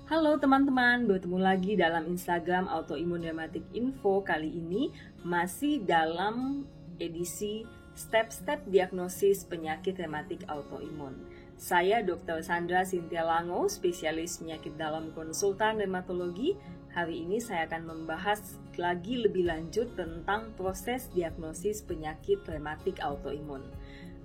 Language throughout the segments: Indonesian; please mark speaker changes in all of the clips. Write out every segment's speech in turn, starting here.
Speaker 1: Halo teman-teman, bertemu lagi dalam Instagram Autoimun Rheumatic Info. Kali ini masih dalam edisi step-step diagnosis penyakit rematik autoimun. Saya Dr. Sandra Cynthia Lango, spesialis penyakit dalam konsultan rheumatologi. Hari ini saya akan membahas lagi lebih lanjut tentang proses diagnosis penyakit rematik autoimun.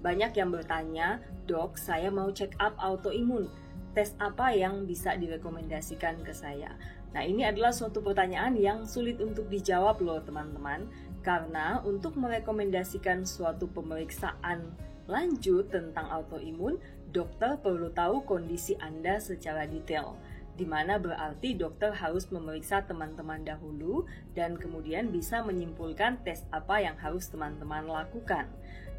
Speaker 1: Banyak yang bertanya, "Dok, saya mau check up autoimun. Tes apa yang bisa direkomendasikan ke saya?" Nah, ini adalah suatu pertanyaan yang sulit untuk dijawab loh teman-teman, karena untuk merekomendasikan suatu pemeriksaan lanjut tentang autoimun, dokter perlu tahu kondisi Anda secara detail, di mana berarti dokter harus memeriksa teman-teman dahulu dan kemudian bisa menyimpulkan tes apa yang harus teman-teman lakukan.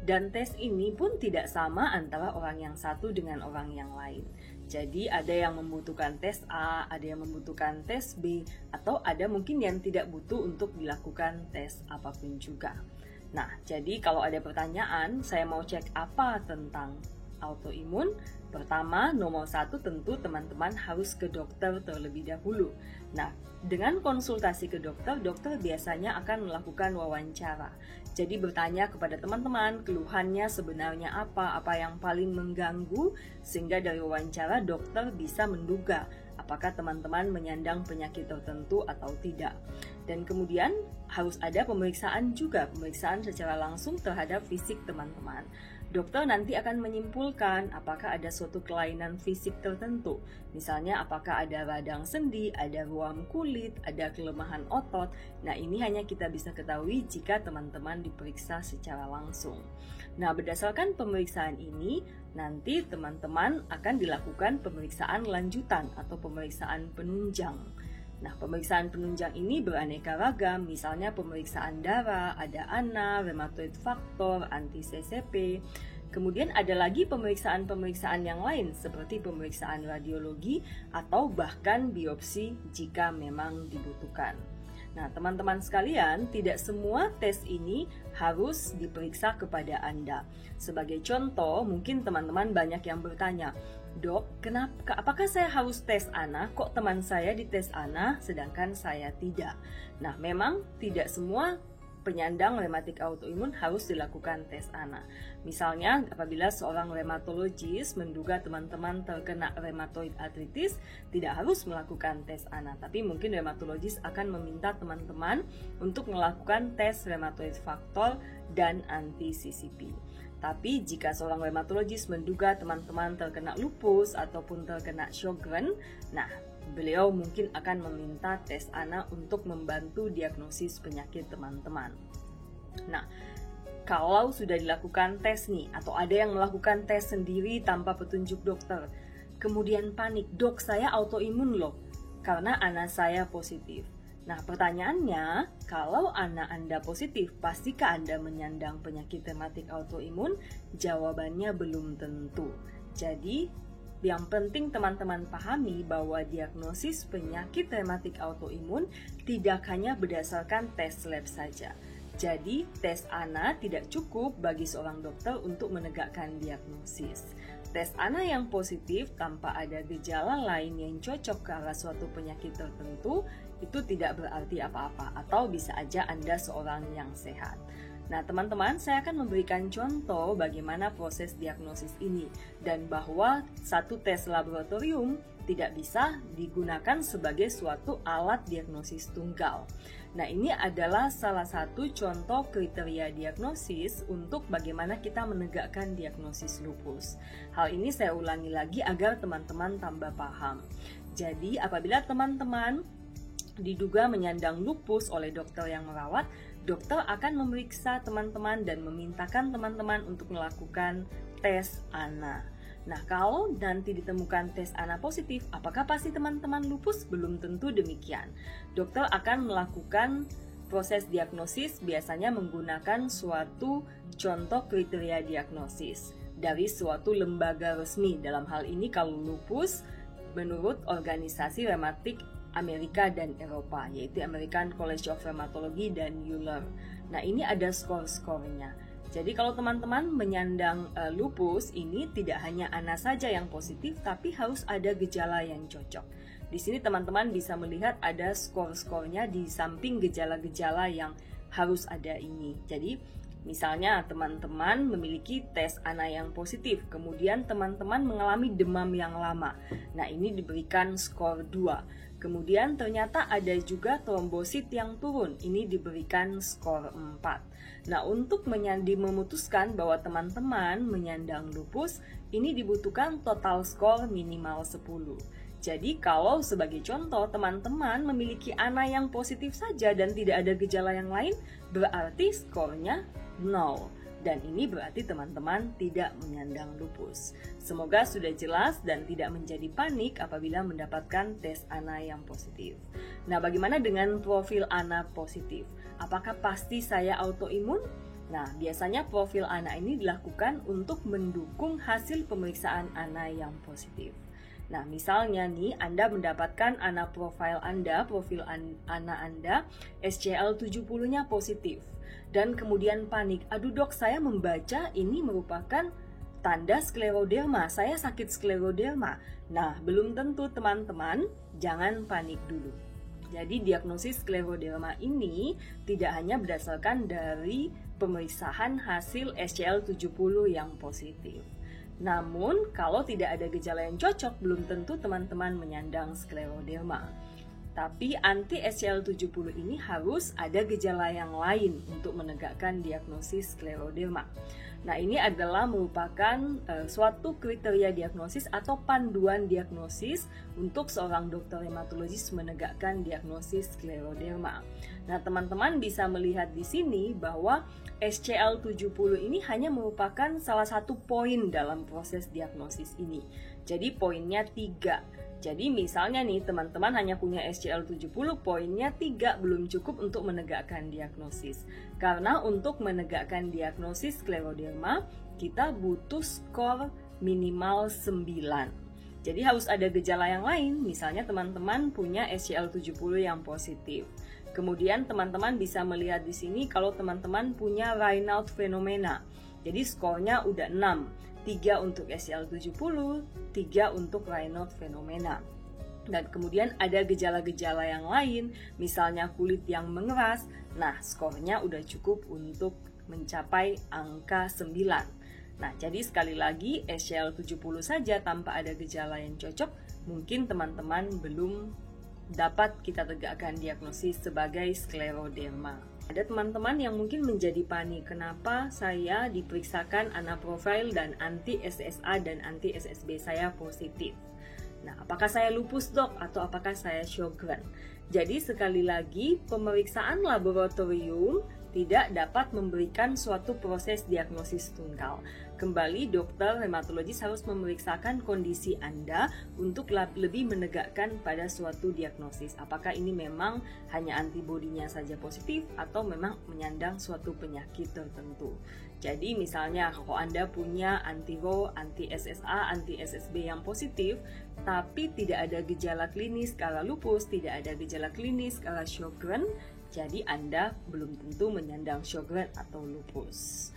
Speaker 1: Dan tes ini pun tidak sama antara orang yang satu dengan orang yang lain. Jadi ada yang membutuhkan tes A, ada yang membutuhkan tes B, atau ada mungkin yang tidak butuh untuk dilakukan tes apapun juga. Nah, jadi kalau ada pertanyaan, saya mau cek apa tentang autoimun? Pertama, nomor satu tentu teman-teman harus ke dokter terlebih dahulu. Nah, dengan konsultasi ke dokter, dokter biasanya akan melakukan wawancara. Jadi bertanya kepada teman-teman keluhannya sebenarnya apa yang paling mengganggu, sehingga dari wawancara dokter bisa menduga apakah teman-teman menyandang penyakit tertentu atau tidak. Dan kemudian harus ada pemeriksaan juga, pemeriksaan secara langsung terhadap fisik teman-teman. Dokter nanti akan menyimpulkan apakah ada suatu kelainan fisik tertentu. Misalnya apakah ada radang sendi, ada ruam kulit, ada kelemahan otot. Nah, ini hanya kita bisa ketahui jika teman-teman diperiksa secara langsung. Nah, berdasarkan pemeriksaan ini, nanti teman-teman akan dilakukan pemeriksaan lanjutan atau pemeriksaan penunjang. Nah, pemeriksaan penunjang ini beraneka ragam, misalnya pemeriksaan darah, ada ANA, rheumatoid factor, anti-CCP. Kemudian ada lagi pemeriksaan-pemeriksaan yang lain seperti pemeriksaan radiologi atau bahkan biopsi jika memang dibutuhkan. Nah, teman-teman sekalian, tidak semua tes ini harus diperiksa kepada Anda. Sebagai contoh, mungkin teman-teman banyak yang bertanya, "Dok, apakah saya harus tes ANA? Kok teman saya dites ANA sedangkan saya tidak?" Nah, memang tidak semua penyandang rematik autoimun harus dilakukan tes ANA. Misalnya, apabila seorang rheumatologis menduga teman-teman terkena rheumatoid arthritis, tidak harus melakukan tes ANA, tapi mungkin rheumatologis akan meminta teman-teman untuk melakukan tes rheumatoid factor dan anti-CCP. Tapi jika seorang rheumatologis menduga teman-teman terkena lupus ataupun terkena Sjögren, nah beliau mungkin akan meminta tes ANA untuk membantu diagnosis penyakit teman-teman. Nah, kalau sudah dilakukan tes nih, atau ada yang melakukan tes sendiri tanpa petunjuk dokter, kemudian panik, "Dok, saya autoimun loh, karena ANA saya positif." Nah, pertanyaannya, kalau ANA Anda positif, pastikah Anda menyandang penyakit rematik autoimun? Jawabannya belum tentu. Jadi, yang penting teman-teman pahami bahwa diagnosis penyakit rematik autoimun tidak hanya berdasarkan tes lab saja. Jadi, tes ANA tidak cukup bagi seorang dokter untuk menegakkan diagnosis. Tes ANA yang positif tanpa ada gejala lain yang cocok ke arah suatu penyakit tertentu, itu tidak berarti apa-apa, atau bisa aja Anda seorang yang sehat. Nah, teman-teman, saya akan memberikan contoh bagaimana proses diagnosis ini dan bahwa satu tes laboratorium tidak bisa digunakan sebagai suatu alat diagnosis tunggal. Nah, ini adalah salah satu contoh kriteria diagnosis untuk bagaimana kita menegakkan diagnosis lupus. Hal ini saya ulangi lagi agar teman-teman tambah paham. Jadi, apabila teman-teman diduga menyandang lupus oleh dokter yang merawat, dokter akan memeriksa teman-teman dan memintakan teman-teman untuk melakukan tes ANA. Nah, kalau nanti ditemukan tes ANA positif, apakah pasti teman-teman lupus? Belum tentu demikian. Dokter akan melakukan proses diagnosis biasanya menggunakan suatu contoh kriteria diagnosis dari suatu lembaga resmi. Dalam hal ini kalau lupus, menurut organisasi rematik Amerika dan Eropa, yaitu American College of Rheumatology dan EULAR. Nah, ini ada skor-skornya. Jadi kalau teman-teman menyandang lupus, ini tidak hanya ANA saja yang positif, tapi harus ada gejala yang cocok. Di sini teman-teman bisa melihat ada skor-skornya di samping gejala-gejala yang harus ada ini. Jadi misalnya teman-teman memiliki tes ANA yang positif, kemudian teman-teman mengalami demam yang lama. Nah, ini diberikan skor 2. Kemudian ternyata ada juga trombosit yang turun, ini diberikan skor 4. Nah, untuk memutuskan bahwa teman-teman menyandang lupus, ini dibutuhkan total skor minimal 10. Jadi kalau sebagai contoh teman-teman memiliki ANA yang positif saja dan tidak ada gejala yang lain, berarti skornya 0. Dan ini berarti teman-teman tidak menyandang lupus. Semoga sudah jelas dan tidak menjadi panik apabila mendapatkan tes ANA yang positif. Nah, bagaimana dengan profil ANA positif? Apakah pasti saya autoimun? Nah, biasanya profil ANA ini dilakukan untuk mendukung hasil pemeriksaan ANA yang positif. Nah, misalnya nih, Anda mendapatkan ANA profil ANA Anda, SCL70-nya positif. Dan kemudian panik, aduh dok, saya membaca ini merupakan tanda skleroderma, saya sakit skleroderma. Nah, belum tentu teman-teman, jangan panik dulu. Jadi diagnosis skleroderma ini tidak hanya berdasarkan dari pemeriksaan hasil SCL70 yang positif. Namun, kalau tidak ada gejala yang cocok, belum tentu teman-teman menyandang skleroderma. Tapi anti-SCL70 ini harus ada gejala yang lain untuk menegakkan diagnosis skleroderma. Nah, ini adalah merupakan suatu kriteria diagnosis atau panduan diagnosis untuk seorang dokter hematologis menegakkan diagnosis skleroderma. Nah, teman-teman bisa melihat di sini bahwa SCL70 ini hanya merupakan salah satu poin dalam proses diagnosis ini. Jadi poinnya 3. Jadi misalnya nih teman-teman hanya punya SCL70, poinnya 3 belum cukup untuk menegakkan diagnosis. Karena untuk menegakkan diagnosis skleroderma, kita butuh skor minimal 9. Jadi harus ada gejala yang lain, misalnya teman-teman punya SCL70 yang positif. Kemudian teman-teman bisa melihat di sini kalau teman-teman punya Raynaud fenomena. Jadi skornya udah 6. 3 untuk SCL70, 3 untuk Raynaud fenomena. Dan kemudian ada gejala-gejala yang lain, misalnya kulit yang mengeras. Nah, skornya udah cukup untuk mencapai angka 9. Nah, jadi sekali lagi SCL70 saja tanpa ada gejala yang cocok, mungkin teman-teman belum dapat kita tegakkan diagnosis sebagai skleroderma. Ada teman-teman yang mungkin menjadi panik, kenapa saya diperiksakan ANA profile dan anti-SSA dan anti-SSB saya positif. Nah, apakah saya lupus dok atau apakah saya Sjogren? Jadi sekali lagi, pemeriksaan laboratorium tidak dapat memberikan suatu proses diagnosis tunggal. Kembali dokter hematologis harus memeriksakan kondisi Anda untuk lebih menegakkan pada suatu diagnosis. Apakah ini memang hanya antibodinya saja positif atau memang menyandang suatu penyakit tertentu. Jadi misalnya kalau Anda punya anti-RO, anti-SSA, anti-SSB yang positif, tapi tidak ada gejala klinis skala lupus, tidak ada gejala klinis skala Sjogren, jadi Anda belum tentu menyandang Sjogren atau lupus.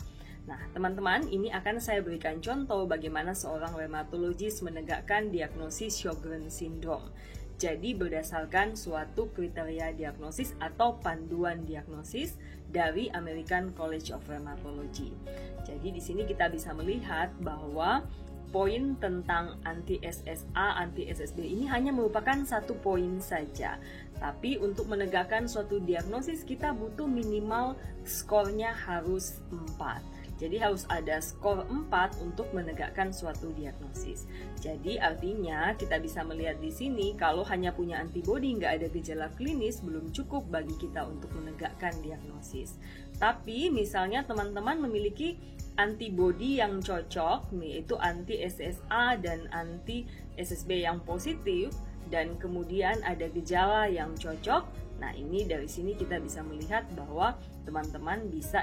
Speaker 1: Nah, teman-teman, ini akan saya berikan contoh bagaimana seorang rheumatologis menegakkan diagnosis Sjogren syndrome. Jadi berdasarkan suatu kriteria diagnosis atau panduan diagnosis dari American College of Rheumatology. Jadi di sini kita bisa melihat bahwa poin tentang anti-SSA, anti-SSB ini hanya merupakan satu poin saja. Tapi untuk menegakkan suatu diagnosis kita butuh minimal skornya harus 4. Jadi harus ada skor 4 untuk menegakkan suatu diagnosis. Jadi artinya kita bisa melihat di sini kalau hanya punya antibodi nggak ada gejala klinis belum cukup bagi kita untuk menegakkan diagnosis. Tapi misalnya teman-teman memiliki antibodi yang cocok, yaitu anti-SSA dan anti-SSB yang positif, dan kemudian ada gejala yang cocok. Nah, ini dari sini kita bisa melihat bahwa teman-teman bisa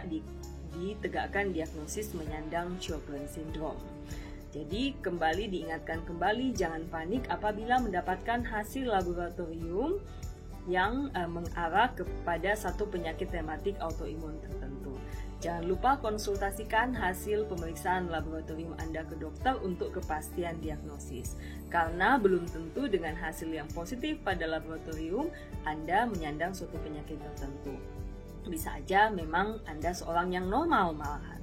Speaker 1: ditegakkan diagnosis menyandang Sjogren syndrome. Jadi kembali diingatkan kembali, jangan panik apabila mendapatkan hasil laboratorium yang mengarah kepada satu penyakit rematik autoimun tertentu. Jangan lupa konsultasikan hasil pemeriksaan laboratorium Anda ke dokter untuk kepastian diagnosis. Karena belum tentu dengan hasil yang positif pada laboratorium, Anda menyandang suatu penyakit tertentu. Bisa aja memang Anda seorang yang normal malahan.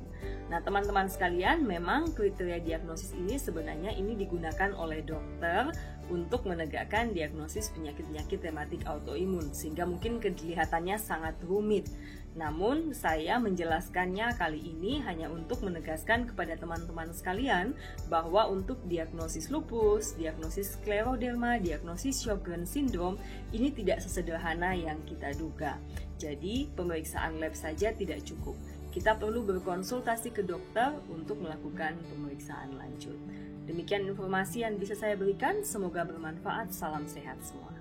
Speaker 1: Nah, teman-teman sekalian, memang kriteria diagnosis ini sebenarnya ini digunakan oleh dokter untuk menegakkan diagnosis penyakit-penyakit rematik autoimun, sehingga mungkin kelihatannya sangat rumit. Namun, saya menjelaskannya kali ini hanya untuk menegaskan kepada teman-teman sekalian bahwa untuk diagnosis lupus, diagnosis skleroderma, diagnosis Sjogren syndrome, ini tidak sesederhana yang kita duga. Jadi, pemeriksaan lab saja tidak cukup. Kita perlu berkonsultasi ke dokter untuk melakukan pemeriksaan lanjut. Demikian informasi yang bisa saya berikan, semoga bermanfaat. Salam sehat semua.